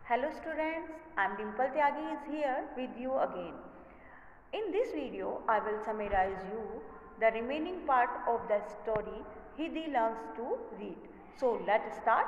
Hello students, I am Dimple Tyagi is here with you again. In this video, I will summarize you the remaining part of the story Hidi learns to read. So let's start.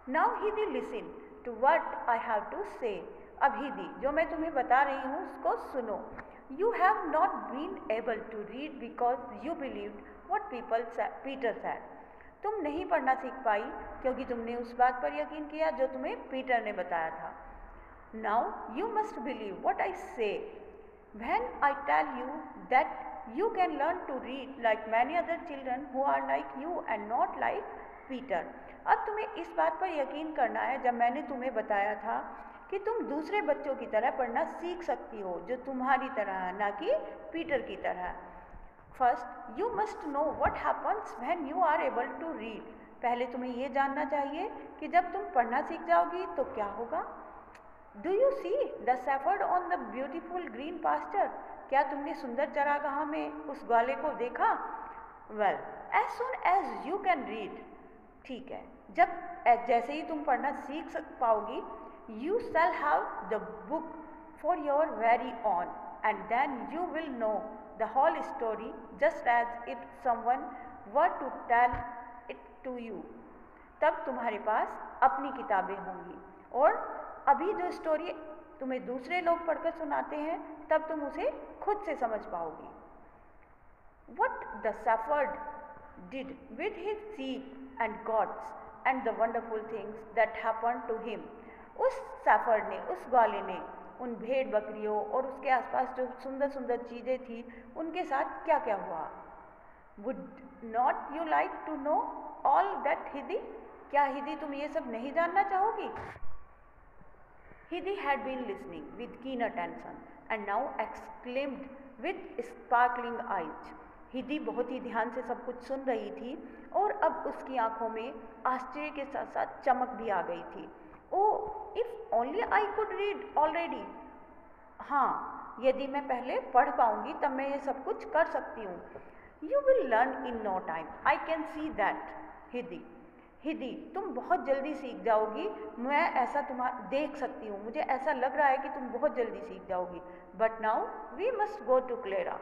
Now Hidi listen to what I have to say. अब Hidi जो मैं तुम्हें बता रही हूँ उसको सुनो. You have not been able to read because you believed what Peter said. तुम नहीं पढ़ना सीख पाई क्योंकि तुमने उस बात पर यकीन किया जो तुम्हें पीटर ने बताया था. Now you must believe what I say. When I tell you that you can learn to read like many other children who are like you and not like Peter. अब तुम्हें इस बात पर यकीन करना है जब मैंने तुम्हें बताया था कि तुम दूसरे बच्चों की तरह पढ़ना सीख सकती हो जो तुम्हारी तरह है, ना कि पीटर की तरह. First you must know what happens when you are able to read. पहले तुम्हें ये जानना चाहिए कि जब तुम पढ़ना सीख जाओगी तो क्या होगा. Do you see the shepherd on the beautiful green pasture. क्या तुमने सुंदर चरागाह में उस ग्वाले को देखा. Well as soon as you can read. ठीक है, जब जैसे ही तुम पढ़ना सीख पाओगी you shall have the book for your very own and then you will know the whole story just as if someone were to tell it to you. तब तुम्हारे पास अपनी किताबें होंगी और अभी जो स्टोरी तुम्हें दूसरे लोग पढ़कर सुनाते हैं तब तुम उसे खुद से समझ पाओगी. What the shepherd did with his sheep and goats and the wonderful things that happened to him. उस शेफर्ड ने, उस ग्वाले ने उन भेड़ बकरियों और उसके आसपास जो सुंदर सुंदर चीज़ें थी उनके साथ क्या क्या हुआ. Would not you like to know all that Heidi. क्या हिदी तुम ये सब नहीं जानना चाहोगी. Heidi had been listening with keen attention and now exclaimed with sparkling eyes. Heidi बहुत ही ध्यान से सब कुछ सुन रही थी और अब उसकी आंखों में आश्चर्य के साथ साथ चमक भी आ गई थी. Oh if only I could read already. हाँ, यदि मैं पहले पढ़ पाऊंगी तब मैं ये सब कुछ कर सकती हूँ. You will learn in no time, I can see that. Heidi तुम बहुत जल्दी सीख जाओगी. मैं ऐसा देख सकती हूँ. मुझे ऐसा लग रहा है कि तुम बहुत जल्दी सीख जाओगी. But now we must go to Clara.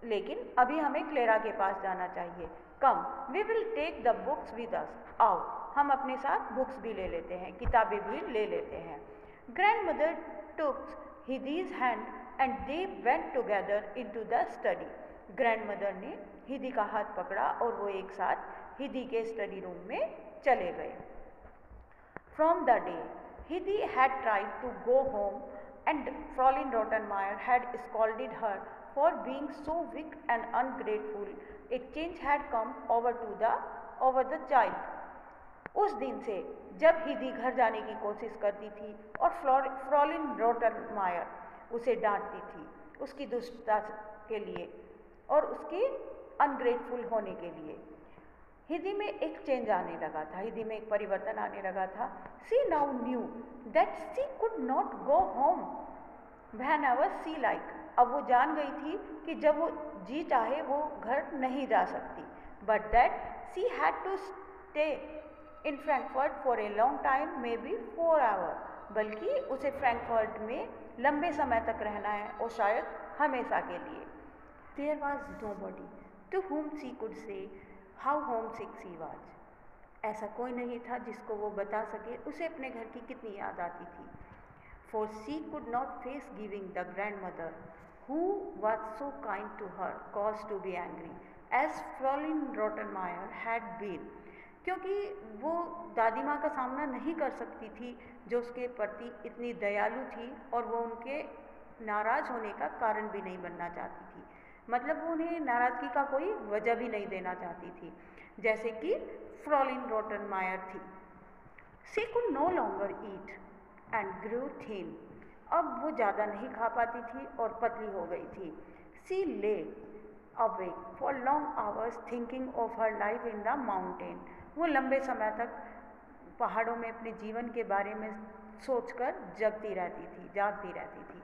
लेकिन अभी हमें क्लेरा के पास जाना चाहिए. Come we will take the books with us. आओ हम अपने साथ बुक्स भी ले लेते हैं, किताबें भी ले लेते हैं. Grandmother took Heidi's hand and they went together into the study. Grandmother ने हिदी का हाथ पकड़ा और वो एक साथ हिदी के स्टडी रूम में चले गए. From the day Heidi had tried to go home and Fraulein Rottenmeier had scolded her for being so weak and ungrateful. A change had come over the child. उस दिन से जब हिदी घर जाने की कोशिश करती थी और फ्रॉलिन रॉटनमायर उसे डांटती थी उसकी दुष्टता के लिए और उसके अनग्रेटफुल होने के लिए, हिदी में एक चेंज आने लगा था. हिदी में एक परिवर्तन आने लगा था. She now knew that she could not go home whenever she like. अब वो जान गई थी कि जब वो जी चाहे वो घर नहीं जा सकती. But that she had to stay in Frankfurt for a long time, maybe 4 hour. बल्कि उसे फ्रैंकफर्ट में लंबे समय तक रहना है और शायद हमेशा के लिए. There was nobody to whom she could say how homesick she was. ऐसा कोई नहीं था जिसको वो बता सके उसे अपने घर की कितनी याद आती थी. For she could not face giving the grandmother who was so kind to her cause to be angry as Fraulein Rottenmeier had been. क्योंकि वो दादी माँ का सामना नहीं कर सकती थी जो उसके प्रति इतनी दयालु थी और वो उनके नाराज़ होने का कारण भी नहीं बनना चाहती थी. मतलब वो उन्हें नाराज़गी का कोई वजह भी नहीं देना चाहती थी जैसे कि फ्रॉलिन रॉटनमायर थी. She could no longer eat and grew thin. अब वो ज़्यादा नहीं खा पाती थी और पतली हो गई थी. She lay awake for long hours thinking of her life in the mountain. वो लंबे समय तक पहाड़ों में अपने जीवन के बारे में सोचकर जागती रहती थी.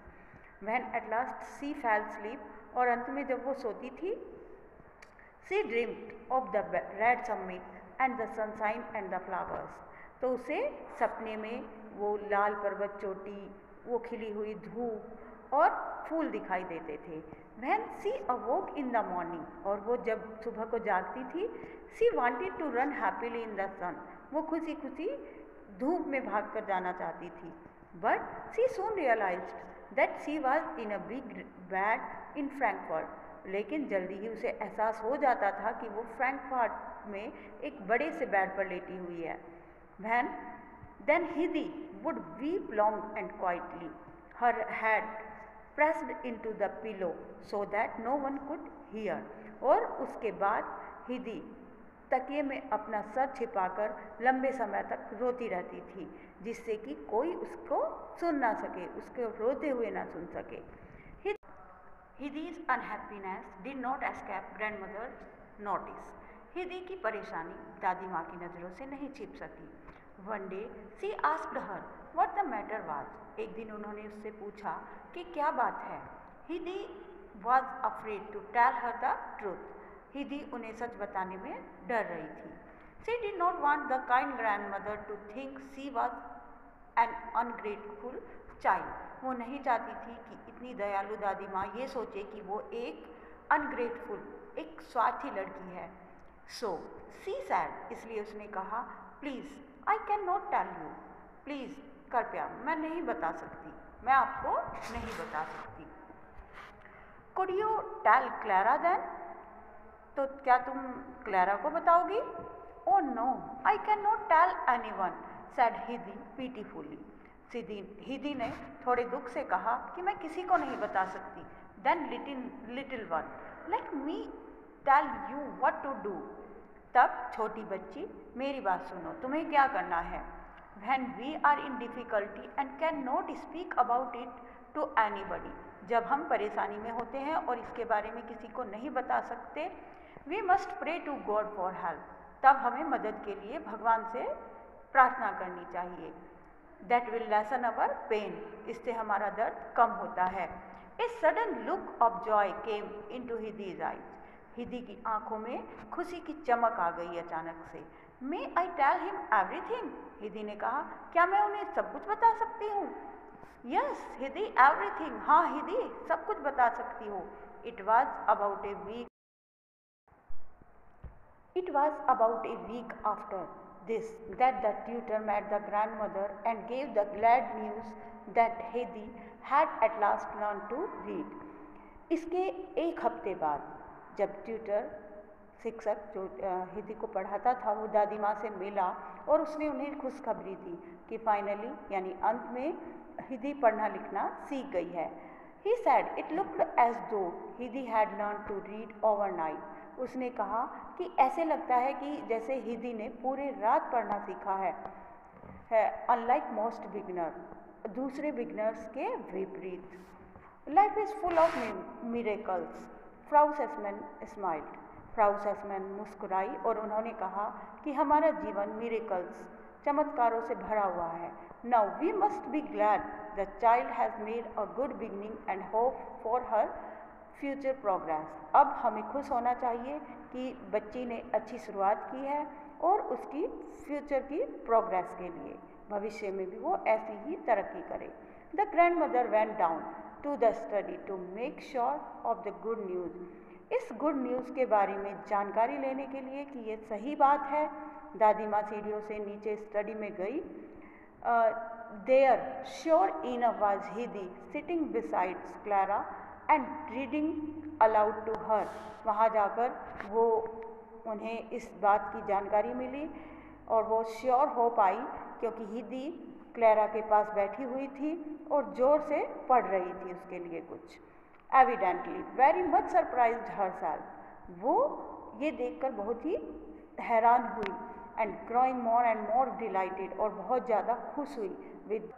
When at last she fell asleep, और अंत में जब वो सोती थी, she dreamed of the red summit and the sunshine and the flowers. तो उसे सपने में वो लाल पर्वत चोटी, वो खिली हुई धूप और फूल दिखाई देते थे। When she awoke in the morning, और वो जब सुबह को जागती थी, she wanted to run happily in the sun, वो खुशी खुशी धूप में भागकर जाना चाहती थी। But she soon realized that she was in a big bed in Frankfurt, लेकिन जल्दी ही उसे एहसास हो जाता था कि वो फ्रैंकफर्ट में एक बड़े से बेड पर लेटी हुई है। Then Hidi would weep long and quietly, her head pressed into the pillow so that no one could hear, और उसके बाद हिदी तकिए में अपना सर छिपाकर लंबे समय तक रोती रहती थी, जिससे कि कोई उसको सुन ना सके, उसको रोते हुए ना सुन सके। Hidi's unhappiness did not escape grandmother's notice. Hindi की परेशानी दादी माँ की नज़रों से नहीं छिप सकी। One day she asked her what the matter was. एक दिन उन्होंने उससे पूछा कि क्या बात है। Hindi was afraid to tell her the truth. Hindi उन्हें सच बताने में डर रही थी। She did not want the kind grandmother to think she was an ungrateful child. वो नहीं चाहती थी कि इतनी दयालु दादी माँ ये सोचे कि वो एक अनग्रेटफुल, एक स्वार्थी लड़की है। So she said, इसलिए उसने कहा, please I cannot tell you, please कृपया मैं नहीं बता सकती, मैं आपको नहीं बता सकती। Could you tell Clara then? तो क्या तुम क्लारा को बताओगी? Oh no, I cannot tell anyone, said Hidi pitifully. Hindi ने थोड़े दुख से कहा कि मैं किसी को नहीं बता सकती। Then little one, let me tell you what to do. तब छोटी बच्ची, मेरी बात सुनो, तुम्हें क्या करना है। When we are in difficulty and cannot speak about it to anybody, जब हम परेशानी में होते हैं और इसके बारे में किसी को नहीं बता सकते, we must pray to God for help. तब हमें मदद के लिए भगवान से प्रार्थना करनी चाहिए। That will lessen our pain. इससे हमारा दर्द कम होता है। A sudden look of joy came into Hidi's eyes. Hindi की आंखों में खुशी की चमक आ गई अचानक से। May I tell him everything? Hindi ने कहा, क्या मैं उन्हें सब कुछ बता सकती हूँ? Yes, Hindi, everything. हाँ हिदी, सब कुछ बता सकती हो। It was about a week after this that the tutor met the grandmother and gave the glad news that Hidi had at last learned to read. इसके एक हफ्ते बाद जब ट्यूटर, शिक्षक जो हिदी को पढ़ाता था, वो दादी माँ से मिला और उसने उन्हें खुशखबरी दी कि फाइनली यानी अंत में हिदी पढ़ना लिखना सीख गई है। He said it looked as though Hidi had learned to read overnight. उसने कहा कि ऐसे लगता है कि जैसे हिदी ने पूरे रात पढ़ना सीखा है। अनलाइक मोस्ट बिगनर, दूसरे बिगनर्स के विपरीत। Life is full of miracles. Frau Sesemann smiled. Frau Sesemann मुस्कुराई और उन्होंने कहा कि हमारा जीवन मिरेकल्स, चमत्कारों से भरा हुआ है। Now we must be glad the child has made a good beginning and hope for her future progress. अब हमें खुश होना चाहिए कि बच्ची ने अच्छी शुरुआत की है और उसकी फ्यूचर की प्रोग्रेस के लिए भविष्य में भी वो ऐसी ही तरक्की करे। The grandmother went down to the study to make sure of the good news. इस गुड न्यूज़ के बारे में जानकारी लेने के लिए कि ये सही बात है, दादी माँ सीढ़ियों से नीचे स्टडी में गई। There sure enough was Heidi sitting besides Clara and reading aloud to her. वहाँ जाकर वो उन्हें इस बात की जानकारी मिली और वो श्योर हो पाई क्योंकि हिदी क्लारा के पास बैठी हुई थी और ज़ोर से पढ़ रही थी उसके लिए कुछ। Evidently very much surprised herself, वो ये देखकर बहुत ही हैरान हुई। And growing more and more delighted, और बहुत ज़्यादा खुश हुई with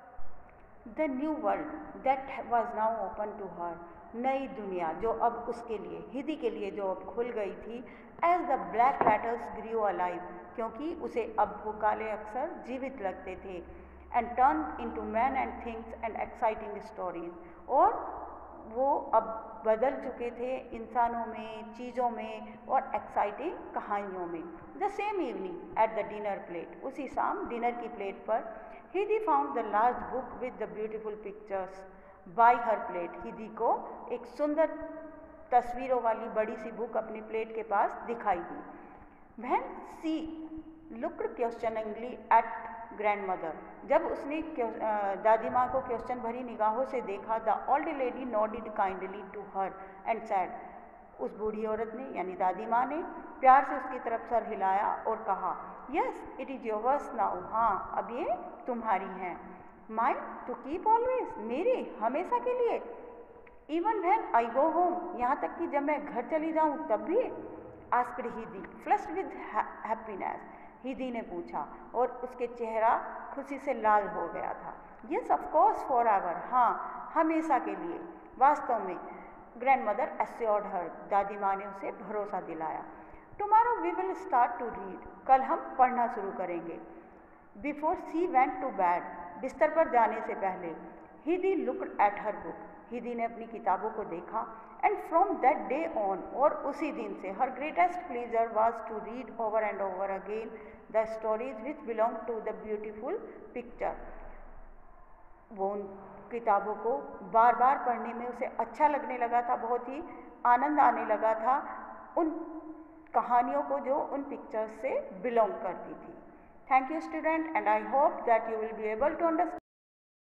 the new world that was now open to her. नई दुनिया जो अब उसके लिए, हिदी के लिए जो अब खुल गई थी। As the black letters grew alive, क्योंकि उसे अब वो काले अक्षर जीवित लगते थे। And turn into man and things and exciting stories, और वो अब बदल चुके थे इंसानों में, चीज़ों में और एक्साइटिंग कहानियों में। The same evening at the dinner plate, उसी शाम डिनर की प्लेट पर Heidi found the large book with the beautiful pictures by her plate. Heidi को एक सुंदर तस्वीरों वाली बड़ी सी बुक अपनी प्लेट के पास दिखाई दी। When she looked questioningly at grandmother, जब उसने दादी माँ को क्वेश्चन भरी निगाहों से देखा, the old lady nodded kindly to her and said, उस बूढ़ी औरत ने यानी दादी माँ ने प्यार से उसकी तरफ सर हिलाया और कहा, yes it is yours now, हाँ अब ये तुम्हारी हैं। mine to keep always, मेरी हमेशा के लिए। even when I go home, यहाँ तक कि जब मैं घर चली जाऊँ तब भी। asked Hindi flushed with happiness, Hindi ने पूछा और उसके चेहरा खुशी से लाल हो गया था। yes of course forever, हाँ हमेशा के लिए। वास्तव में grandmother assured her, दादी माँ ने उसे भरोसा दिलाया। tomorrow we will start to read, कल हम पढ़ना शुरू करेंगे। before she went to bed, बिस्तर पर जाने से पहले Hindi looked at her book, Hindi ने अपनी किताबों को देखा। and from that day on, और उसी दिन से her greatest pleasure was to read over and over again the stories which belong to the beautiful picture। वो उन किताबों को बार बार पढ़ने में उसे अच्छा लगने लगा था, बहुत ही आनंद आने लगा था उन कहानियों को जो उन पिक्चर्स से बिलोंग करती थी। Thank you student, and I hope that you will be able to understand